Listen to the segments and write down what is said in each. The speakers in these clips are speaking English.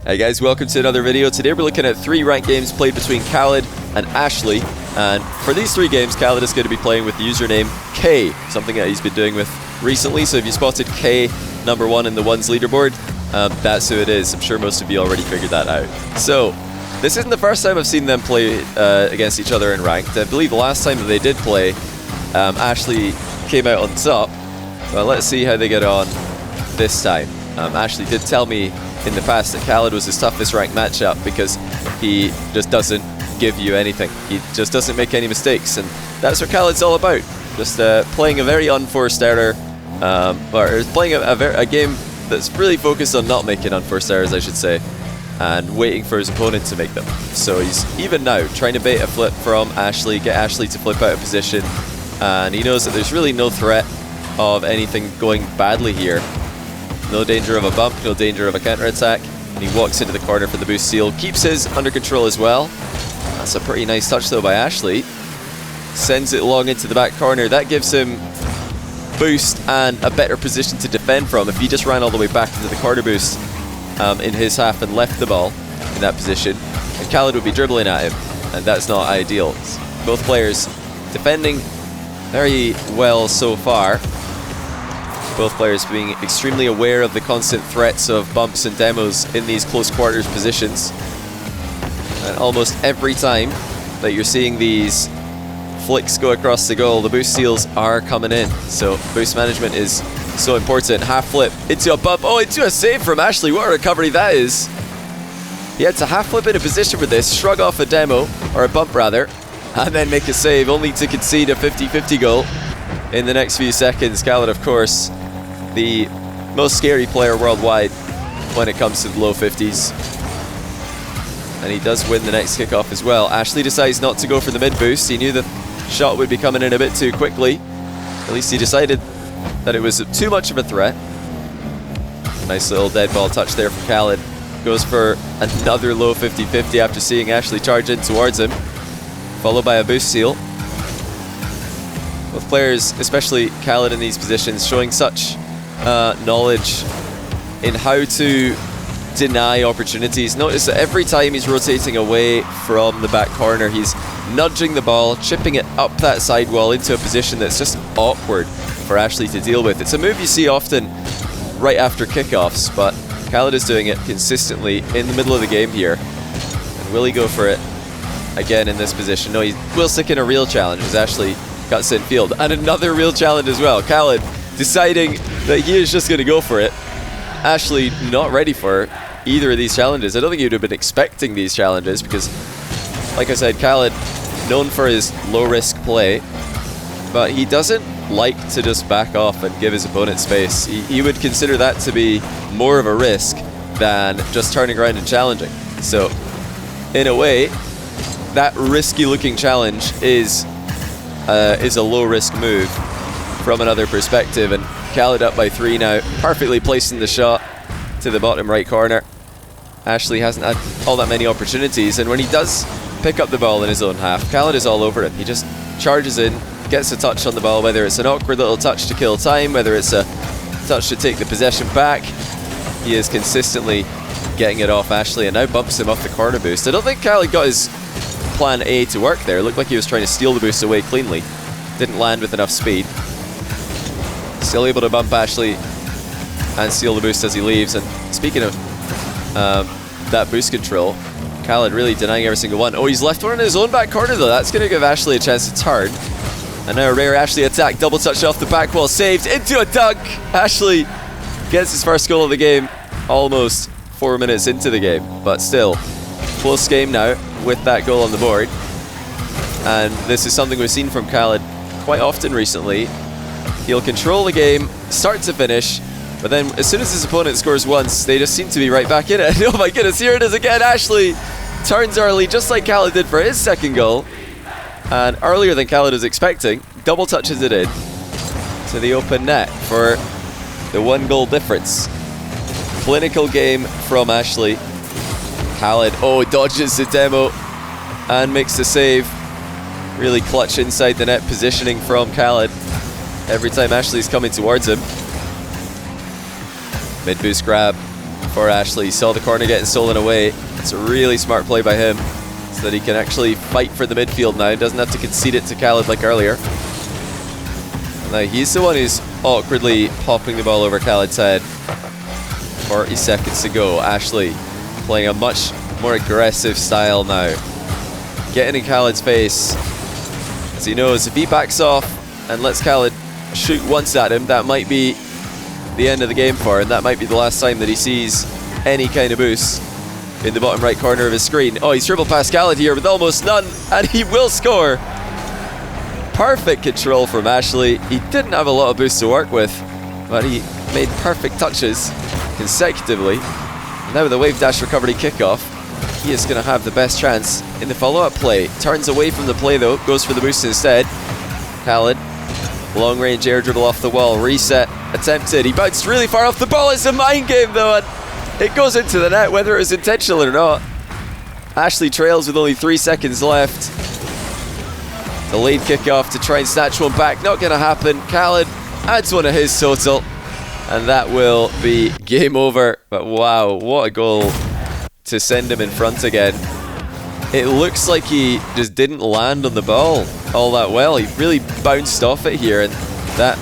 Hey guys, welcome to another video. Today we're looking at 3 ranked games played between Khalid and Ashllxyy. And for these 3 games, Khalid is going to be playing with the username K, something that he's been doing with recently. So if you spotted K number 1 in the ones leaderboard, that's who it is. I'm sure most of you already figured that out. So this isn't the first time I've seen them play against each other in ranked. I believe the last time that they did play, Ashllxyy came out on top. Well, let's see how they get on this time. Ashllxyy did tell me in the past that Khalid was his toughest ranked matchup because he just doesn't give you anything. He just doesn't make any mistakes, and that's what Khalid's all about. Just playing a very unforced error, or playing a game that's really focused on not making unforced errors, I should say, and waiting for his opponent to make them. So he's even now trying to bait a flip from Ashllxyy, get Ashllxyy to flip out of position, and he knows that there's really no threat of anything going badly here. No danger of a bump, no danger of a counter-attack. And he walks into the corner for the boost seal. Keeps his under control as well. That's a pretty nice touch though by Ashllxyy. Sends it long into the back corner. That gives him boost and a better position to defend from. If he just ran all the way back into the corner boost in his half and left the ball in that position, and Khalid would be dribbling at him, and that's not ideal. Both players defending very well so far. Both players being extremely aware of the constant threats of bumps and demos in these close quarters positions. And almost every time that you're seeing these flicks go across the goal, the boost seals are coming in. So boost management is so important. Half flip into a bump. Oh, into a save from Ashllxyy. What a recovery that is. He had to half flip into position for this, shrug off a demo, or a bump rather, and then make a save, only to concede a 50-50 goal in the next few seconds. Khalid, of course, the most scary player worldwide when it comes to the low 50s. And he does win the next kickoff as well. Ashllxyy decides not to go for the mid boost. He knew the shot would be coming in a bit too quickly. At least he decided that it was too much of a threat. Nice little dead ball touch there from Khalid. Goes for another low 50-50 after seeing Ashllxyy charge in towards him, followed by a boost seal. Both players, especially Khalid in these positions, showing such knowledge in how to deny opportunities. Notice that every time he's rotating away from the back corner, he's nudging the ball, chipping it up that sidewall into a position that's just awkward for Ashllxyy to deal with. It's a move you see often right after kickoffs, but Khalid is doing it consistently in the middle of the game here. And will he go for it again in this position? No, he will stick in a real challenge as Ashllxyy cuts in field. And another real challenge as well. Khalid deciding that he is just going to go for it. Ashllxyy not ready for either of these challenges. I don't think he would have been expecting these challenges because, like I said, Khalid known for his low-risk play, but he doesn't like to just back off and give his opponent space. He would consider that to be more of a risk than just turning around and challenging. So, in a way, that risky-looking challenge is a low-risk move from another perspective, and Khalid up by 3 now, perfectly placing the shot to the bottom right corner. Ashllxyy hasn't had all that many opportunities, and when he does pick up the ball in his own half, Khalid is all over it. He just charges in, gets a touch on the ball, whether it's an awkward little touch to kill time, whether it's a touch to take the possession back. He is consistently getting it off Ashllxyy, and now bumps him off the corner boost. I don't think Khalid got his plan A to work there. It looked like he was trying to steal the boost away cleanly. Didn't land with enough speed. Still able to bump Ashllxyy and steal the boost as he leaves. And speaking of that boost control, Khalid really denying every single one. Oh, he's left one in his own back corner though. That's going to give Ashllxyy a chance to turn. And now a rare Ashllxyy attack, double touch off the back wall, saved into a dunk. Ashllxyy gets his first goal of the game almost 4 minutes into the game, but still close game now with that goal on the board. And this is something we've seen from Khalid quite often recently. He'll control the game, start to finish, but then as soon as his opponent scores once, they just seem to be right back in it. Oh my goodness, here it is again. Ashllxyy turns early, just like Khalid did for his second goal. And earlier than Khalid was expecting, double touches it in to the open net for the 1 goal difference. Clinical game from Ashllxyy. Khalid, oh, dodges the demo and makes the save. Really clutch inside the net positioning from Khalid every time Ashllxyy's coming towards him. Mid boost grab for Ashllxyy. He saw the corner getting stolen away. It's a really smart play by him so that he can actually fight for the midfield now. He doesn't have to concede it to oKhaliD like earlier. Now he's the one who's awkwardly popping the ball over oKhaliD's head. 40 seconds to go. Ashllxyy playing a much more aggressive style now. Getting in oKhaliD's face. As he knows, if he backs off and lets oKhaliD shoot once at him, that might be the end of the game for him. That might be the last time that he sees any kind of boost in the bottom right corner of his screen. Oh, he's dribbled past oKhaliD here with almost none, and he will score. Perfect control from Ashllxyy. He didn't have a lot of boost to work with, but he made perfect touches consecutively. Now with the wave dash recovery kickoff, he is going to have the best chance in the follow-up play. Turns away from the play though, goes for the boost instead. oKhaliD, long range air dribble off the wall, reset, attempted. He bounced really far off the ball. It's a mind game though, and it goes into the net whether it was intentional or not. Ashllxyy trails with only 3 seconds left. Delayed kickoff to try and snatch one back, not going to happen. oKhaliD adds one of his total, and that will be game over. But wow, what a goal to send him in front again. It looks like he just didn't land on the ball all that well. He really bounced off it here, and that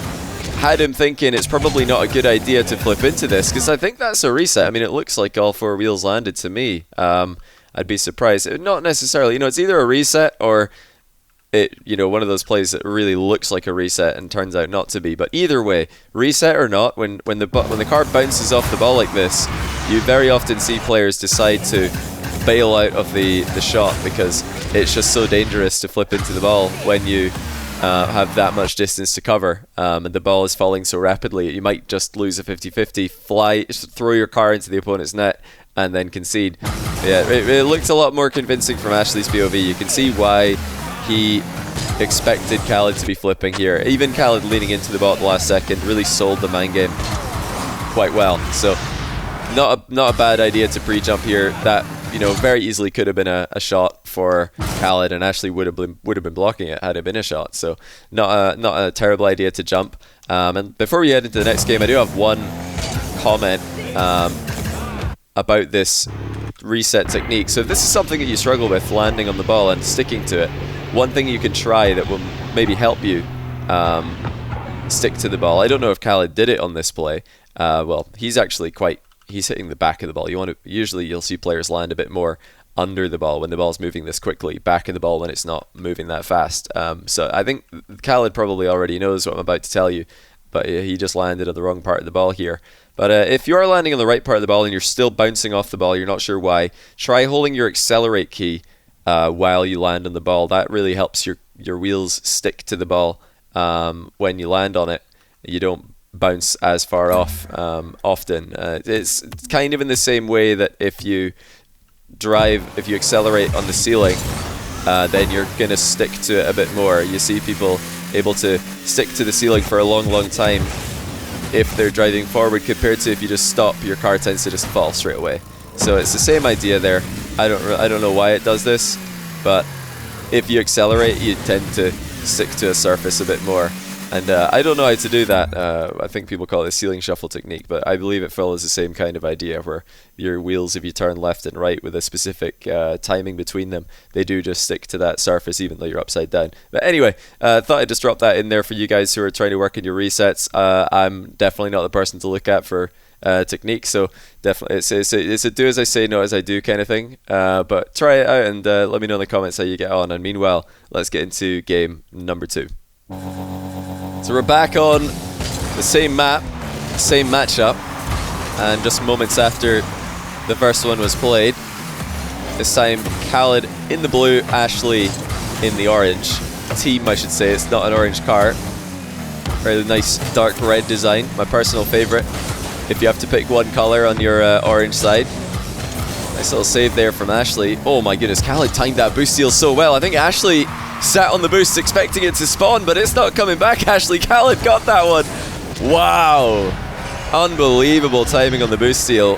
had him thinking it's probably not a good idea to flip into this, because I think that's a reset. I mean, it looks like all 4 wheels landed to me. I'd be surprised. Not necessarily, it's either a reset or one of those plays that really looks like a reset and turns out not to be. But either way, reset or not, when the car bounces off the ball like this, you very often see players decide to bail out of the shot because it's just so dangerous to flip into the ball when you have that much distance to cover, and the ball is falling so rapidly. You might just lose a 50-50, throw your car into the opponent's net and then concede. Yeah, it looked a lot more convincing from Ashllxyy's POV. You can see why he expected oKhaliD to be flipping here. Even oKhaliD leaning into the ball at the last second really sold the mind game quite well. So not a bad idea to pre-jump here. That very easily could have been a shot for oKhaliD, and Ashllxyy would have been blocking it had it been a shot. So not a terrible idea to jump. And before we head into the next game, I do have one comment about this reset technique. So if this is something that you struggle with, landing on the ball and sticking to it, one thing you can try that will maybe help you stick to the ball. I don't know if oKhaliD did it on this play. Well, he's actually he's hitting the back of the ball. Usually you'll see players land a bit more under the ball when the ball's moving this quickly, back of the ball when it's not moving that fast. So I think oKhaliD probably already knows what I'm about to tell you, but he just landed on the wrong part of the ball here. But if you are landing on the right part of the ball and you're still bouncing off the ball, you're not sure why, try holding your accelerate key while you land on the ball. That really helps your wheels stick to the ball when you land on it. You don't bounce as far off often. It's kind of in the same way that if you accelerate on the ceiling, then you're going to stick to it a bit more. You see people able to stick to the ceiling for a long time if they're driving forward, compared to if you just stop, your car tends to just fall straight away. So it's the same idea there. I don't know why it does this, but if you accelerate, you tend to stick to a surface a bit more. And I don't know how to do that. I think people call it a ceiling shuffle technique, but I believe it follows the same kind of idea, where your wheels, if you turn left and right with a specific timing between them, they do just stick to that surface even though you're upside down. But anyway, thought I'd just drop that in there for you guys who are trying to work in your resets. I'm definitely not the person to look at for technique, so definitely it's a do as I say, not as I do kind of thing. But try it out and let me know in the comments how you get on. And meanwhile, let's get into game number 2. So we're back on the same map, same matchup, and just moments after the first one was played. This time oKhaliD in the blue, Ashllxyy in the orange. Team, I should say. It's not an orange car. Very nice dark red design, my personal favorite if you have to pick one color on your orange side. Nice little save there from Ashllxyy. Oh my goodness, oKhaliD timed that boost steal so well. I think Ashllxyy sat on the boost expecting it to spawn, but it's not coming back. oKhaliD got that one. Wow. Unbelievable timing on the boost steal.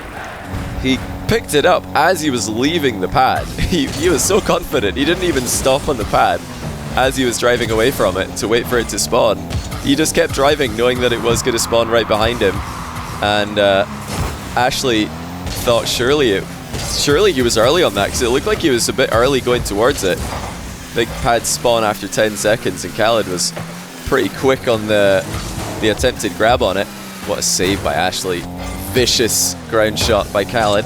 He picked it up as he was leaving the pad. He was so confident. He didn't even stop on the pad as he was driving away from it to wait for it to spawn. He just kept driving knowing that it was going to spawn right behind him. And Ashllxyy thought surely he was early on that, because it looked like he was a bit early going towards it. Big pad spawn after 10 seconds, and Khalid was pretty quick on the attempted grab on it. What a save by Ashllxyy. Vicious ground shot by Khalid,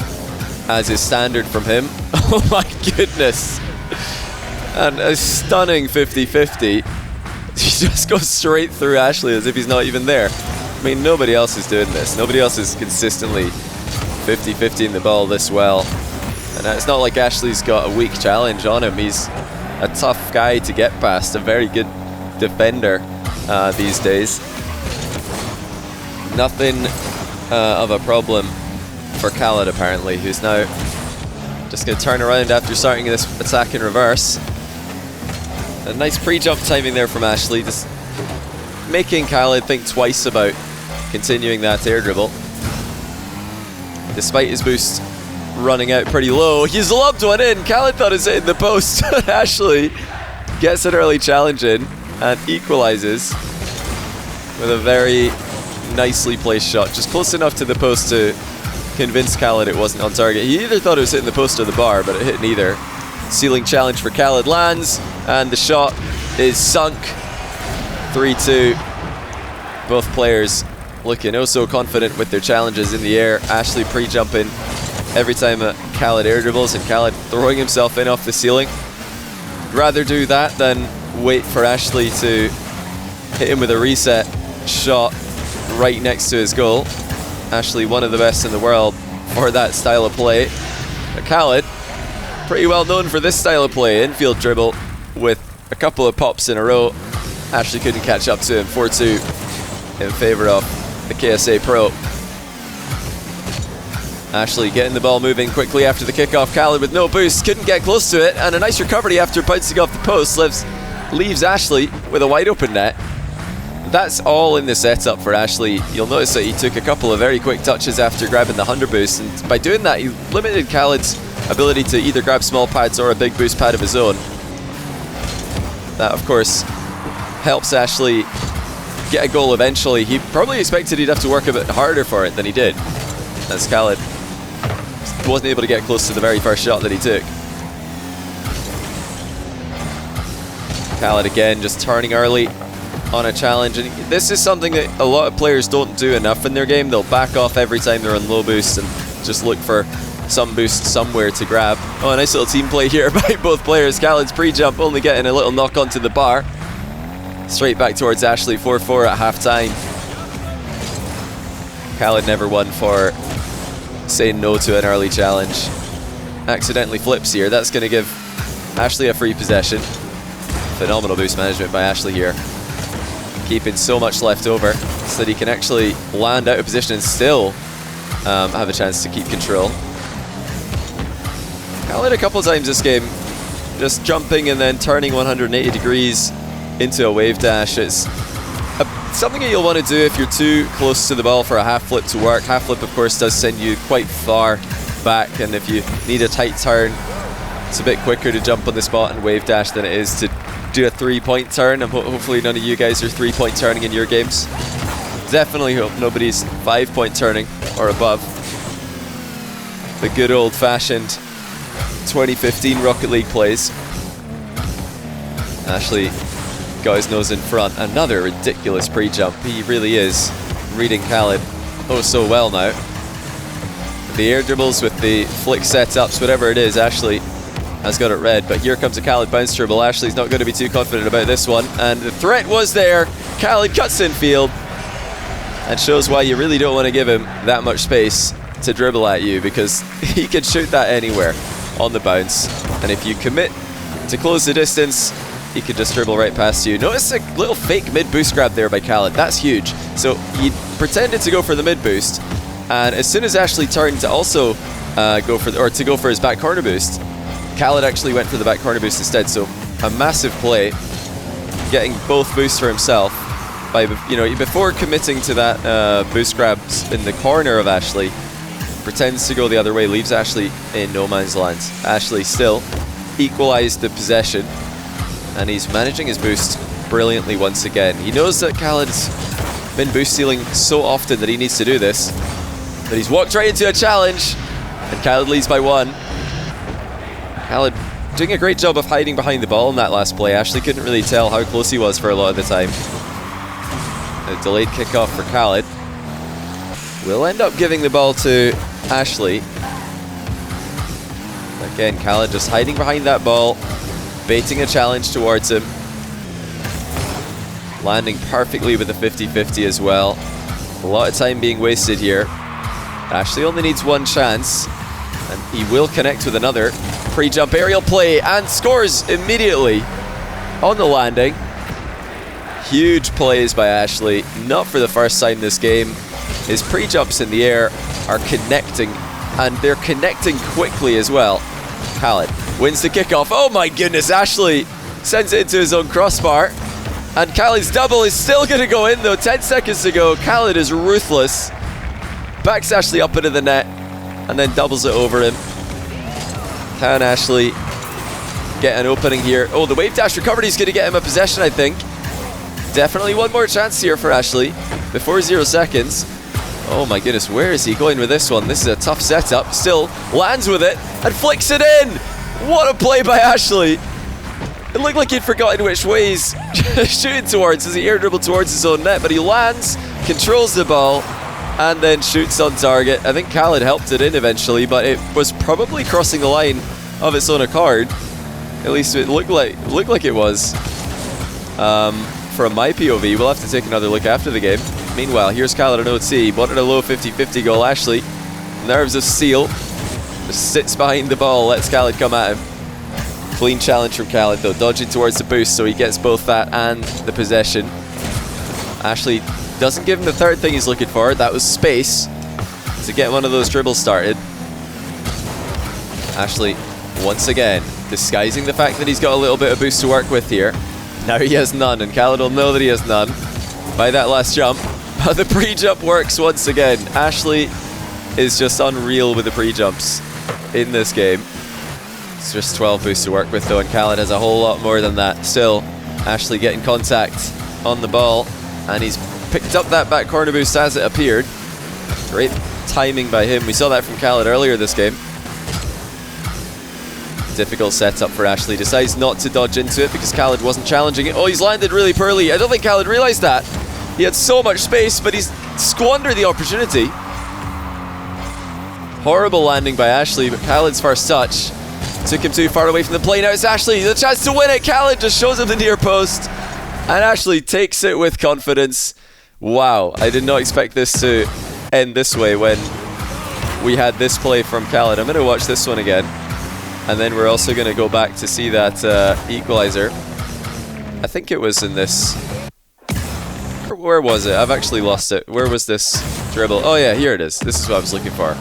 as is standard from him. Oh my goodness. And a stunning 50-50. He just goes straight through Ashllxyy as if he's not even there. I mean, nobody else is doing this. Nobody else is consistently 50-50 in the ball this well. And it's not like Ashllxyy's got a weak challenge on him. He's a tough guy to get past, a very good defender these days. Nothing of a problem for Khalid, apparently, who's now just going to turn around after starting this attack in reverse. A nice pre-jump timing there from Ashllxyy, just making Khalid think twice about continuing that air dribble. Despite his boost running out pretty low, he's lobbed one in. Khalid thought it was hitting the post. Ashllxyy gets an early challenge in and equalizes with a very nicely placed shot, just close enough to the post to convince Khalid it wasn't on target. He either thought it was hitting the post or the bar, but it hit neither. Ceiling challenge for Khalid lands, and the shot is sunk. 3-2. Both players looking oh so confident with their challenges in the air. Ashllxyy pre-jumping every time Khalid air dribbles, and Khalid throwing himself in off the ceiling. Rather do that than wait for Ashllxyy to hit him with a reset shot right next to his goal. Ashllxyy, one of the best in the world for that style of play. But Khalid, pretty well known for this style of play. Infield dribble with a couple of pops in a row. Ashllxyy couldn't catch up to him. 4-2 in favor of the KSA Pro. Ashllxyy getting the ball moving quickly after the kickoff. Khalid with no boost, couldn't get close to it, and a nice recovery after bouncing off the post leaves Ashllxyy with a wide open net. That's all in the setup for Ashllxyy. You'll notice that he took a couple of very quick touches after grabbing the 100 boost, and by doing that he limited Khalid's ability to either grab small pads or a big boost pad of his own. That of course helps Ashllxyy get a goal eventually. He probably expected he'd have to work a bit harder for it than he did, as Khalid wasn't able to get close to the very first shot that he took. Khalid again just turning early on a challenge, and this is something that a lot of players don't do enough in their game. They'll back off every time they're on low boost and just look for some boost somewhere to grab. Oh, a nice little team play here by both players. Khalid's pre-jump only getting a little knock onto the bar. Straight back towards Ashllxyy, 4-4 at half-time. Khalid never one for saying no to an early challenge. Accidentally flips here. That's going to give Ashllxyy a free possession. Phenomenal boost management by Ashllxyy here. Keeping so much left over so that he can actually land out of position and still have a chance to keep control. Khalid a couple times this game just jumping and then turning 180 degrees into a wave dash. It's something that you'll want to do if you're too close to the ball for a half flip to work. Half flip of course does send you quite far back, and if you need a tight turn, it's a bit quicker to jump on the spot and wave dash than it is to do a 3-point turn. And hopefully none of you guys are 3-point turning in your games. Definitely hope nobody's 5-point turning or above. The good old-fashioned 2015 Rocket League plays. Ashllxyy got his nose in front. Another ridiculous pre-jump. He really is reading Khalid oh so well now. The air dribbles with the flick setups, whatever it is, Ashllxyy has got it read. But here comes a Khalid bounce dribble. Ashllxyy's not going to be too confident about this one, and the threat was there. Khalid cuts in field and shows why you really don't want to give him that much space to dribble at you, because he can shoot that anywhere on the bounce, and if you commit to close the distance, he could just dribble right past you. Notice a little fake mid-boost grab there by Khalid. That's huge. So he pretended to go for the mid-boost, and as soon as Ashllxyy turned to also go for his back corner boost, Khalid actually went for the back corner boost instead. So a massive play, getting both boosts for himself by, before committing to that boost grabs in the corner of Ashllxyy. Pretends to go the other way, leaves Ashllxyy in no man's land. Ashllxyy still equalized the possession, and he's managing his boost brilliantly once again. He knows that Khalid's been boost stealing so often that he needs to do this, but he's walked right into a challenge, And khalid leads by 1. khalid doing a great job of hiding behind the ball in that last play. Ashllxyy couldn't really tell how close he was for a lot of the time. A delayed kickoff for khalid. We'll end up giving the ball to Ashllxyy. Again, khalid just hiding behind that ball, baiting a challenge towards him. Landing perfectly with a 50-50 as well. A lot of time being wasted here. Ashllxyy only needs 1 chance, and he will connect with another. Pre-jump aerial play, and scores immediately on the landing. Huge plays by Ashllxyy, not for the first time this game. His pre-jumps in the air are connecting, and they're connecting quickly as well. khalid wins the kickoff. Oh my goodness, Ashllxyy sends it into his own crossbar. And khalid's double is still going to go in though. 10 seconds to go. khalid is ruthless. Backs Ashllxyy up into the net and then doubles it over him. Can Ashllxyy get an opening here? Oh, the wave dash recovery is going to get him a possession, I think. Definitely one more chance here for Ashllxyy before 0 seconds. Oh my goodness, where is he going with this one? This is a tough setup. Still lands with it and flicks it in. What a play by Ashllxyy. It looked like he'd forgotten which way he's shooting towards as he air dribbled towards his own net, but he lands, controls the ball, and then shoots on target. I think khalid helped it in eventually, but it was probably crossing the line of its own accord. At least it looked like it was. From my POV, we'll have to take another look after the game. Meanwhile, here's khalid on OT. Wanted a low 50-50 goal. Ashllxyy, nerves of steel, just sits behind the ball, lets khalid come at him. Clean challenge from khalid though, dodging towards the boost, so he gets both that and the possession. Ashllxyy doesn't give him the third thing he's looking for. That was space to get one of those dribbles started. Ashllxyy, once again, disguising the fact that he's got a little bit of boost to work with here. Now he has none, and khalid will know that he has none by that last jump. But the pre-jump works once again. Ashllxyy is just unreal with the pre-jumps in this game. It's just 12 boosts to work with though, and khalid has a whole lot more than that. Still, Ashllxyy getting contact on the ball, and he's picked up that back corner boost as it appeared. Great timing by him. We saw that from khalid earlier this game. Difficult setup for Ashllxyy. Decides not to dodge into it because khalid wasn't challenging it. Oh, he's landed really poorly. I don't think khalid realized that. He had so much space, but he's squandered the opportunity. Horrible landing by Ashllxyy, but khalid's first touch took him too far away from the play. Now it's Ashllxyy, the chance to win it. khalid just shows him the near post, and Ashllxyy takes it with confidence. Wow, I did not expect this to end this way when we had this play from khalid. I'm going to watch this one again, and then we're also going to go back to see that equalizer. I think it was in this. Where was it? I've actually lost it. Where was this dribble? Oh yeah, here it is. This is what I was looking for.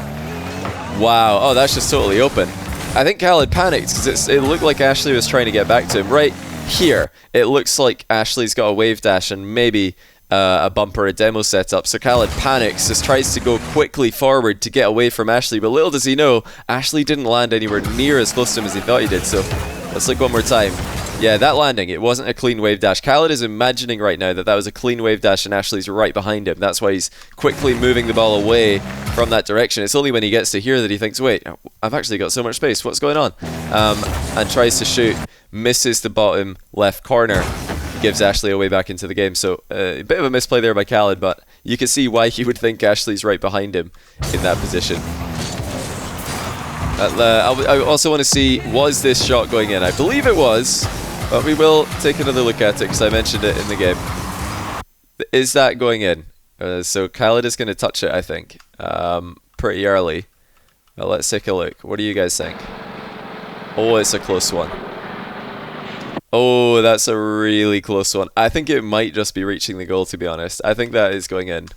Wow. Oh, that's just totally open. I think khalid panicked because it looked like Ashllxyy was trying to get back to him. Right here, it looks like Ashlley's got a wave dash and maybe a bump or a demo setup. So khalid panics, just tries to go quickly forward to get away from Ashllxyy. But little does he know, Ashllxyy didn't land anywhere near as close to him as he thought he did. So let's look one more time. Yeah, that landing, it wasn't a clean wave dash. khalid is imagining right now that that was a clean wave dash and Ashlley's right behind him. That's why he's quickly moving the ball away from that direction. It's only when he gets to here that he thinks, wait, I've actually got so much space. What's going on? And tries to shoot. Misses the bottom left corner. Gives Ashllxyy a way back into the game. So a bit of a misplay there by khalid, but you can see why he would think Ashlley's right behind him in that position. I also want to see, was this shot going in? I believe it was, but we will take another look at it because I mentioned it in the game. Is that going in? So khalid is going to touch it, I think, pretty early. Well, let's take a look. What do you guys think? Oh, it's a close one. Oh, that's a really close one. I think it might just be reaching the goal, to be honest. I think that is going in.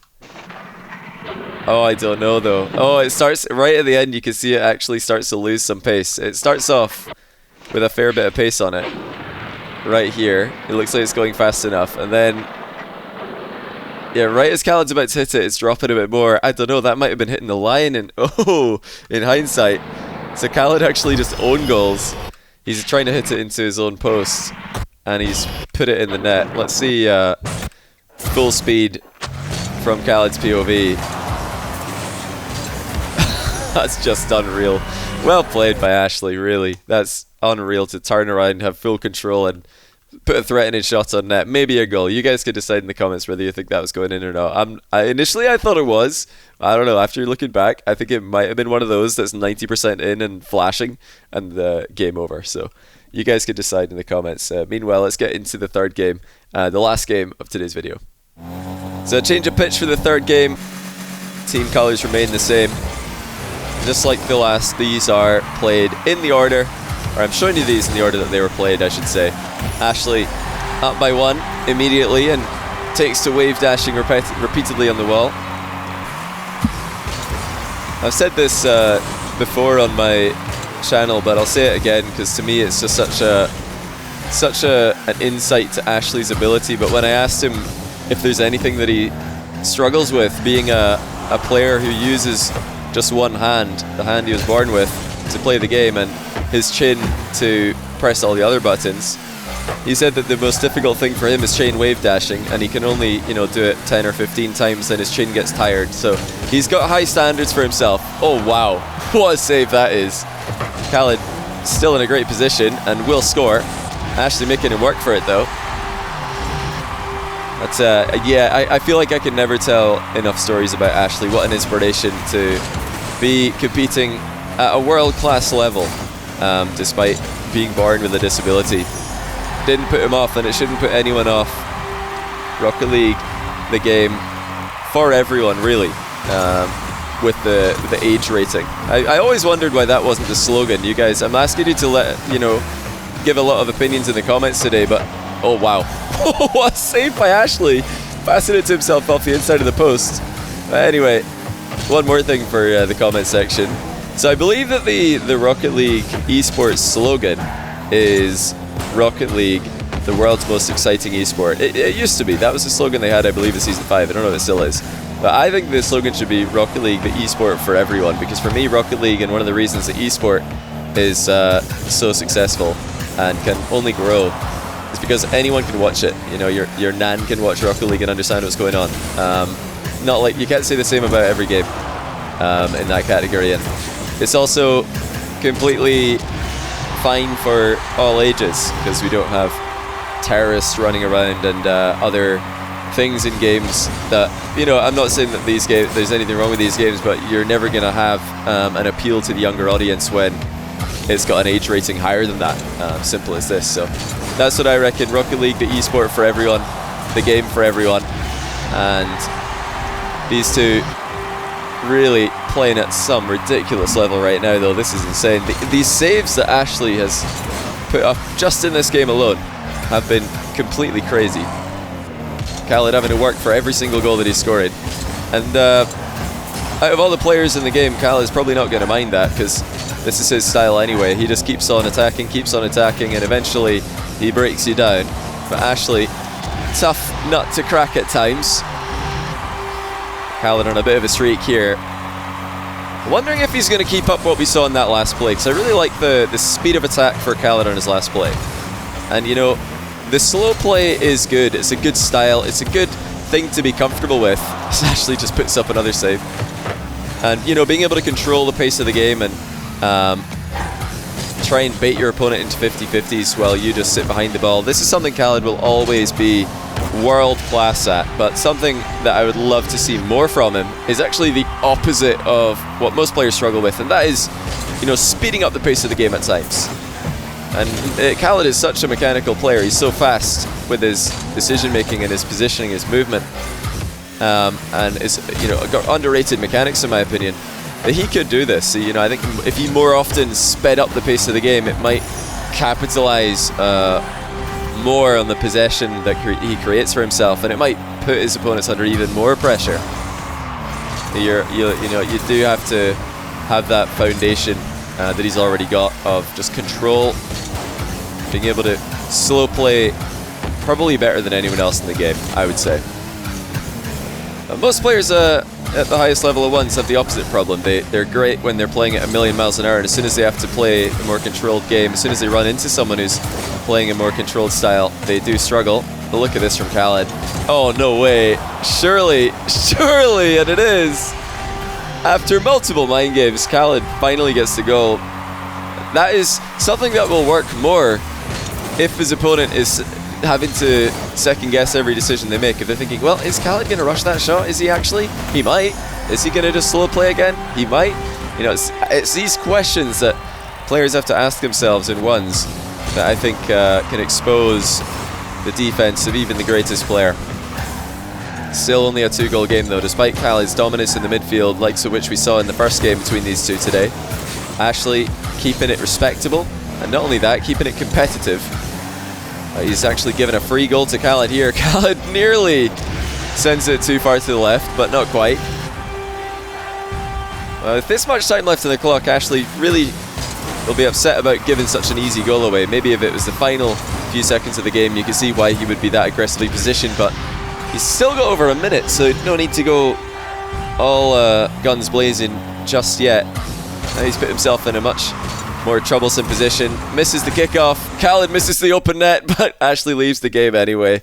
Oh, I don't know though. Oh, it starts right at the end. You can see it actually starts to lose some pace. It starts off with a fair bit of pace on it. Right here. It looks like it's going fast enough. And then, yeah, right as khalid's about to hit it, it's dropping a bit more. I don't know, that might have been hitting the line. And oh, in hindsight. So khalid actually just own goals. He's trying to hit it into his own post. And he's put it in the net. Let's see full speed from khalid's POV. That's just unreal. Well played by Ashllxyy, really. That's unreal to turn around, have full control, and put a threatening shot on net. Maybe a goal. You guys could decide in the comments whether you think that was going in or not. Initially, I thought it was. I don't know. After looking back, I think it might have been one of those that's 90% in and flashing, and the game over. So you guys could decide in the comments. Meanwhile, let's get into the third game, the last game of today's video. So a change of pitch for the third game. Team colours remain the same. Just like the last, these are played in the order, or I'm showing you these in the order that they were played, I should say. Ashllxyy up by 1 immediately and takes to wave dashing repeatedly on the wall. I've said this before on my channel, but I'll say it again because to me it's just such an insight to Ashllxyy's ability. But when I asked him if there's anything that he struggles with, being a player who uses just one hand, the hand he was born with, to play the game, and his chin to press all the other buttons, he said that the most difficult thing for him is chain wave dashing, and he can only, you know, do it 10 or 15 times, then his chin gets tired. So he's got high standards for himself. Oh wow, what a save that is. oKhaliD still in a great position and will score. Ashllxyy making him work for it though. But yeah, I feel like I can never tell enough stories about Ashllxyy. What an inspiration to be competing at a world-class level, despite being born with a disability. Didn't put him off, and it shouldn't put anyone off. Rocket League, the game for everyone, really, with the age rating. I always wondered why that wasn't the slogan. You guys, I'm asking you to give a lot of opinions in the comments today, but oh wow, what a save by Ashllxyy, passing it to himself off the inside of the post. Anyway, one more thing for the comment section. So I believe that the Rocket League esports slogan is Rocket League, the world's most exciting esport. It used to be. That was the slogan they had, I believe, in Season 5. I don't know if it still is. But I think the slogan should be Rocket League, the esport for everyone. Because for me, Rocket League, and one of the reasons that esport is so successful and can only grow, is because anyone can watch it. You know, your nan can watch Rocket League and understand what's going on. Not like, you can't say the same about every game in that category. And it's also completely fine for all ages, because we don't have terrorists running around and other things in games that, you know, I'm not saying that these games, there's anything wrong with these games, but you're never going to have an appeal to the younger audience when it's got an age rating higher than that. Simple as this. So that's what I reckon. Rocket League, the esport for everyone, the game for everyone. And these two really playing at some ridiculous level right now, though. This is insane. These saves that Ashllxyy has put up just in this game alone have been completely crazy. oKhaliD having to work for every single goal that he's scored. And out of all the players in the game, oKhaliD is probably not going to mind that, because this is his style anyway. He just keeps on attacking, and eventually he breaks you down. But Ashllxyy, tough nut to crack at times. oKhaliD on a bit of a streak here. Wondering if he's going to keep up what we saw in that last play, because I really like the speed of attack for oKhaliD on his last play. And you know, the slow play is good. It's a good style. It's a good thing to be comfortable with. Ashllxyy just puts up another save. And you know, being able to control the pace of the game and try and bait your opponent into 50-50s while you just sit behind the ball. This is something oKhaliD will always be world class at, but something that I would love to see more from him is actually the opposite of what most players struggle with, and that is, you know, speeding up the pace of the game at times. And oKhaliD is such a mechanical player. He's so fast with his decision making and his positioning, his movement, and is, you know, got underrated mechanics in my opinion. That he could do this. So, you know, I think if he more often sped up the pace of the game, it might capitalize more on the possession that he creates for himself, and it might put his opponents under even more pressure. You know, you do have to have that foundation that he's already got of just control, being able to slow play probably better than anyone else in the game, I would say. Most players at the highest level at once have the opposite problem. They're great when they're playing at 1,000,000 miles an hour, and as soon as they have to play a more controlled game, as soon as they run into someone who's playing a more controlled style, they do struggle. But look at this from oKhaliD. Oh, no way. Surely, and it is. After multiple mind games, oKhaliD finally gets the goal. That is something that will work more if his opponent is having to second guess every decision they make. If they're thinking, well, is oKhaliD going to rush that shot? Is he actually? He might. Is he going to just slow play again? He might. You know, it's these questions that players have to ask themselves in ones that I think can expose the defense of even the greatest player. Still only a 2-goal game though, despite oKhaliD's dominance in the midfield, likes of which we saw in the first game between these two today. Ashllxyy keeping it respectable, and not only that, keeping it competitive. He's actually given a free goal to oKhaliD here. oKhaliD nearly sends it too far to the left, but not quite. With this much time left on the clock, Ashllxyy really will be upset about giving such an easy goal away. Maybe if it was the final few seconds of the game, you could see why he would be that aggressively positioned, but he's still got over a minute, so no need to go all guns blazing just yet. He's put himself in a much more troublesome position. Misses the kickoff. oKhaliD misses the open net, but Ashllxyy leaves the game anyway.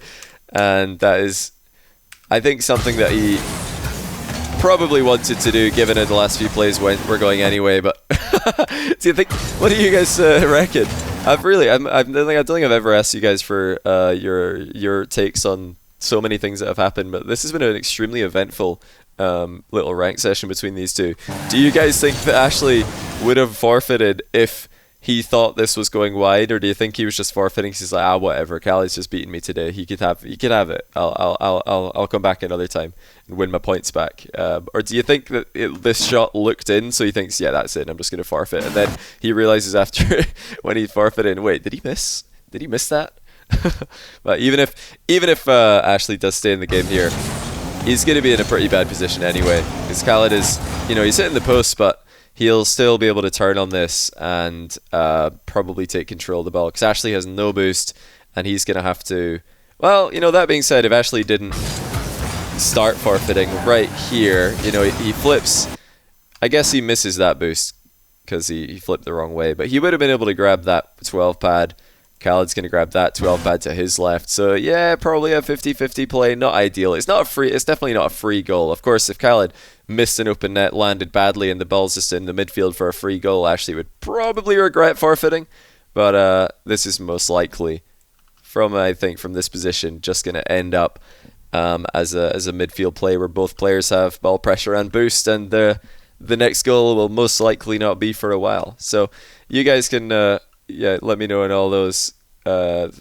And that is, I think, something that he probably wanted to do, given the last few plays were going anyway. But do you think? What do you guys reckon? I don't think I've ever asked you guys for your takes on so many things that have happened, but this has been an extremely eventful little rank session between these two. Do you guys think that Ashllxyy would have forfeited if he thought this was going wide, or do you think he was just forfeiting because he's like, whatever, oKhaliD's just beaten me today. He could have it. I'll come back another time and win my points back. Or do you think that this shot looked in, so he thinks, yeah, that's it, I'm just going to forfeit, and then he realizes after when he forfeited, wait, did he miss? Did he miss that? But even if Ashllxyy does stay in the game here, he's going to be in a pretty bad position anyway, because oKhaliD is, he's hitting the post, but he'll still be able to turn on this and probably take control of the ball, because Ashllxyy has no boost, and he's going to have to, well, that being said, if Ashllxyy didn't start forfeiting right here, he flips, I guess he misses that boost because he flipped the wrong way, but he would have been able to grab that 12 pad. oKhaliD's going to grab that 12 pad to his left. So yeah, probably a 50-50 play. Not ideal. It's definitely not a free goal. Of course, if oKhaliD missed an open net, landed badly, and the ball's just in the midfield for a free goal, Ashllxyy would probably regret forfeiting. But this is most likely, I think, from this position, just going to end up as a midfield play where both players have ball pressure and boost, and the next goal will most likely not be for a while. So you guys can let me know on all those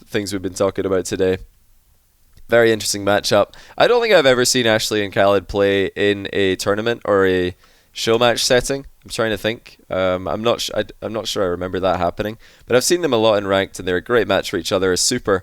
things we've been talking about today. Very interesting matchup. I don't think I've ever seen Ashllxyy and oKhaliD play in a tournament or a show match setting. I'm trying to think. I'm not sure I remember that happening, but I've seen them a lot in ranked, and they're a great match for each other. A super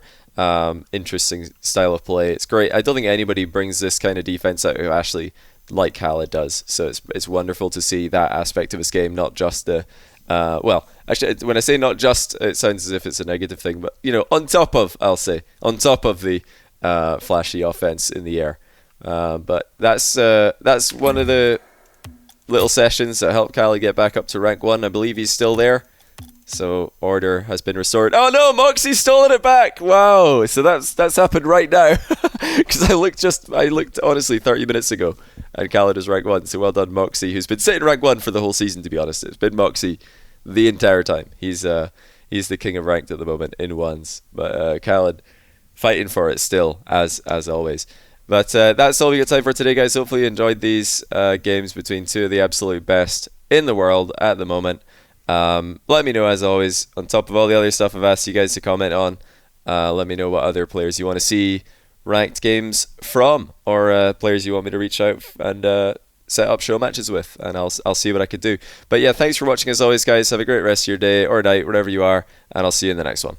interesting style of play. It's great. I don't think anybody brings this kind of defense out of Ashllxyy like oKhaliD does. So it's wonderful to see that aspect of his game, not just the well, actually, when I say not just, it sounds as if it's a negative thing, but on top of the flashy offense in the air. But that's one of the little sessions that helped oKhaliD get back up to rank 1. I believe he's still there, so order has been restored. Oh no, Moxie's stolen it back! Wow, so that's happened right now, because I looked honestly 30 minutes ago, and oKhaliD is rank 1. So well done, Moxie, who's been sitting rank 1 for the whole season. To be honest, it's been Moxie the entire time. He's the king of ranked at the moment in ones, but oKhaliD fighting for it still, as always. But that's all we got time for today, guys. Hopefully you enjoyed these games between two of the absolute best in the world at the moment. Let me know, as always, on top of all the other stuff I've asked you guys to comment on. Let me know what other players you want to see ranked games from, or players you want me to reach out and set up show matches with, and I'll see what I could do. But yeah, thanks for watching as always, guys. Have a great rest of your day or night, wherever you are, and I'll see you in the next one.